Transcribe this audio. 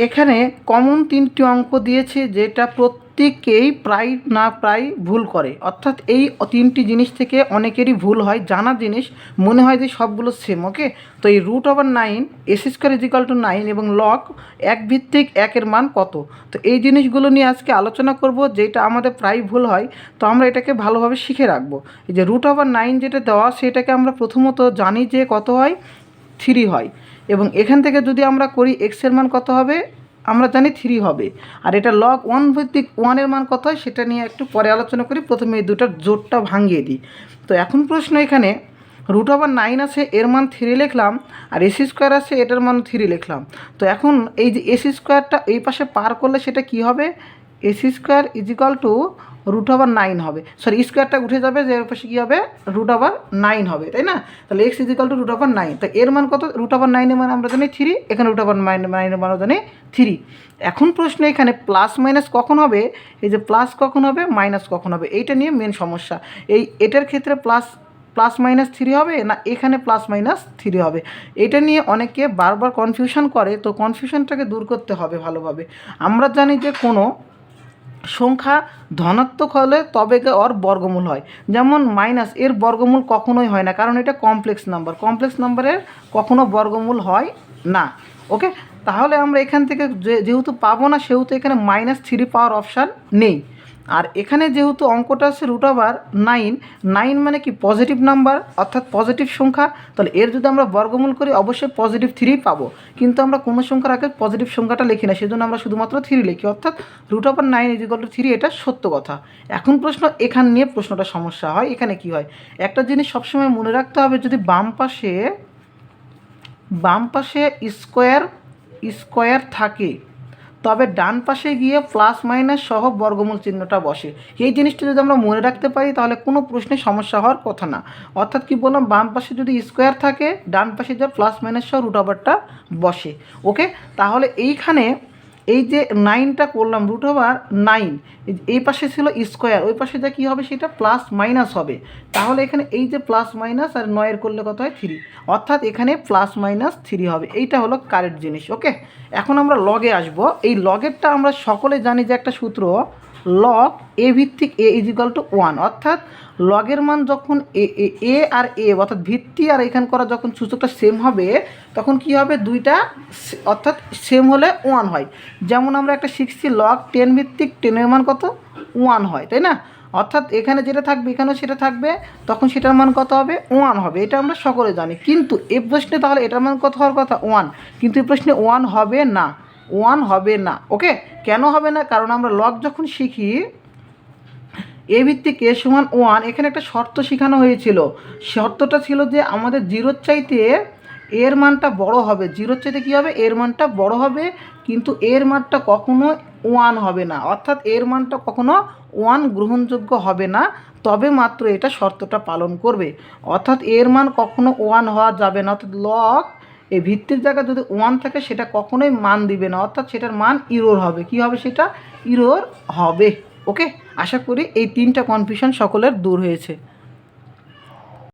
এখানে কমন তিনটি অঙ্ক দিয়েছে, যেটা প্রত্যেকেই প্রায় না প্রায় ভুল করে। অর্থাৎ এই তিনটি জিনিস থেকে অনেকেরই ভুল হয়, জানা জিনিস মনে হয় যে সবগুলো সেম। ওকে, তো এই √9 s² = 9 এবং লগ 1/1 মান কত, তো এই জিনিসগুলো নিয়ে আজকে আলোচনা করব, যেটা আমাদের প্রায় ভুল হয়। তো আমরা এটাকে ভালোভাবে শিখে রাখবো। এই যে √9 যেটা দেওয়া, সেটাকে আমরা প্রথমত জানি যে কত হয়, 3 হয়। এবং এখান থেকে যদি আমরা করি এক্সের মান কত হবে, আমরা জানি 3 হবে। আর এটা লগ 1/1 মান কত হয় সেটা নিয়ে একটু পরে আলোচনা করি। প্রথমে এই দুটার জোটটা ভাঙিয়ে দিই। তো এখন প্রশ্ন, এখানে √9 আছে, এর মান 3 লিখলাম, আর s² আছে, এটার মান 3 লিখলাম। তো এখন এই যে s²টা এই পাশে পার করলে সেটা কি হবে, s² = √9 হবে। সরি, স্কোয়ারটা উঠে যাবে, যে এর পাশে কী হবে, √9 হবে, তাই না? তাহলে x = √9। তো এর মান কত, √9 এর মান আমরা জানি 3, এখানে √9 এর মানও জানি 3। এখন প্রশ্ন, এখানে প্লাস মাইনাস কখন হবে, এই যে প্লাস কখন হবে, মাইনাস কখন হবে, এইটা নিয়ে মেন সমস্যা। এটার ক্ষেত্রে প্লাস মাইনাস 3 হবে না, এখানে প্লাস মাইনাস 3 হবে, এটা নিয়ে অনেকে বারবার কনফিউশন করে। তো কনফিউশনটাকে দূর করতে হবে ভালোভাবে। আমরা জানি যে কোনো সংখ্যা ধনাত্মক হলে তবে ওর বর্গমূল হয়। যেমন মাইনাস, এর বর্গমূল কখনোই হয় না, কারণ এটা কমপ্লেক্স নাম্বার। কমপ্লেক্স নাম্বারের কখনো বর্গমূল হয় না। ওকে, তাহলে আমরা এখান থেকে যেহেতু পাবো না, সেহেতু এখানে -3 পাওয়ার অপশান নেই। আর এখানে যেহেতু অঙ্কটা আছে √9 মানে কি, পজিটিভ নাম্বার, অর্থাৎ পজিটিভ সংখ্যা। তাহলে এর যদি আমরা বর্গমূল করি অবশ্যই +3 পাবো। কিন্তু আমরা কোনো সংখ্যার আগে পজিটিভ সংখ্যাটা লিখি না, সেজন্য আমরা শুধুমাত্র 3 লিখি, অর্থাৎ √9 = 3, এটা সত্য কথা। এখন প্রশ্ন, এখান নিয়ে প্রশ্নটা সমস্যা হয়। এখানে কি হয়, একটা জিনিস সবসময় মনে রাখতে হবে, যদি বাম পাশে স্কোয়ার থাকে, তবে ডান পাশে গিয়ে প্লাস মাইনাস সহ বর্গমূল চিহ্নটা বসে। এই জিনিসটা যদি আমরা মনে রাখতে পারি, তাহলে কোনো প্রশ্নে সমস্যা হওয়ার কথা না। অর্থাৎ কি বললাম, বাম পাশে যদি স্কোয়ার থাকে, ডান পাশে যা প্লাস মাইনাস সহ √টা বসে। ওকে, তাহলে এইখানে এই যে 9টা করলাম, √9, এই পাশে ছিল স্কোয়ার, ওই পাশে যা কী হবে, সেটা প্লাস মাইনাস হবে। তাহলে এখানে এই যে প্লাস মাইনাস আর 9 করলে কত হয়, 3, অর্থাৎ এখানে +-3 হবে। এইটা হলো কারেক্ট জিনিস। ওকে, এখন আমরা লগে আসব। এই লগেরটা আমরা সকলে জানি যে একটা সূত্র, লগ a ভিত্তিক a = 1, অর্থাৎ লগের মান যখন এ আর এ অর্থাৎ ভিত্তি আর এখান করা যখন সূচকটা সেম হবে, তখন কি হবে, দুইটা অর্থাৎ সেম হলে 1 হয়। যেমন আমরা একটা শিখছি, লগ 10 ভিত্তিক 10 এর মান কত, 1 হয়, তাই না? অর্থাৎ এখানে যেটা থাকবে এখানেও সেটা থাকবে, তখন সেটার মান কত হবে, 1 হবে। এটা আমরা সকলে জানি। কিন্তু এই প্রশ্নে তাহলে এটার মান কত হওয়ার কথা, 1, কিন্তু এই প্রশ্নে 1 হবে না, 1 হবে না। ওকে, কেন হবে না, কারণ আমরা লগ যখন শিখি a ভিত্তিক a = 1, এখানে একটা শর্ত শেখানো হয়েছিল। শর্তটা ছিল যে আমাদের 0-র চাইতে এর মানটা বড় হবে, 0-র চাইতে কী হবে, এর মানটা বড় হবে, কিন্তু এর মানটা কখনো 1 হবে না, অর্থাৎ এর মানটা কখনো 1 গ্রহণযোগ্য হবে না, তবে মাত্র এটা শর্তটা পালন করবে। অর্থাৎ এর মান কখনো 1 হওয়া যাবে না, অর্থাৎ লগ এই ভিত্তির জায়গায় যদি 1 থাকে, সেটা কখনোই মান দিবে না, অর্থাৎ সেটার মান ইরোর হবে। কী হবে, সেটা ইরোর হবে। ওকে, আশা করি এই 3টা কনফিউশন সকলের দূর হয়েছে।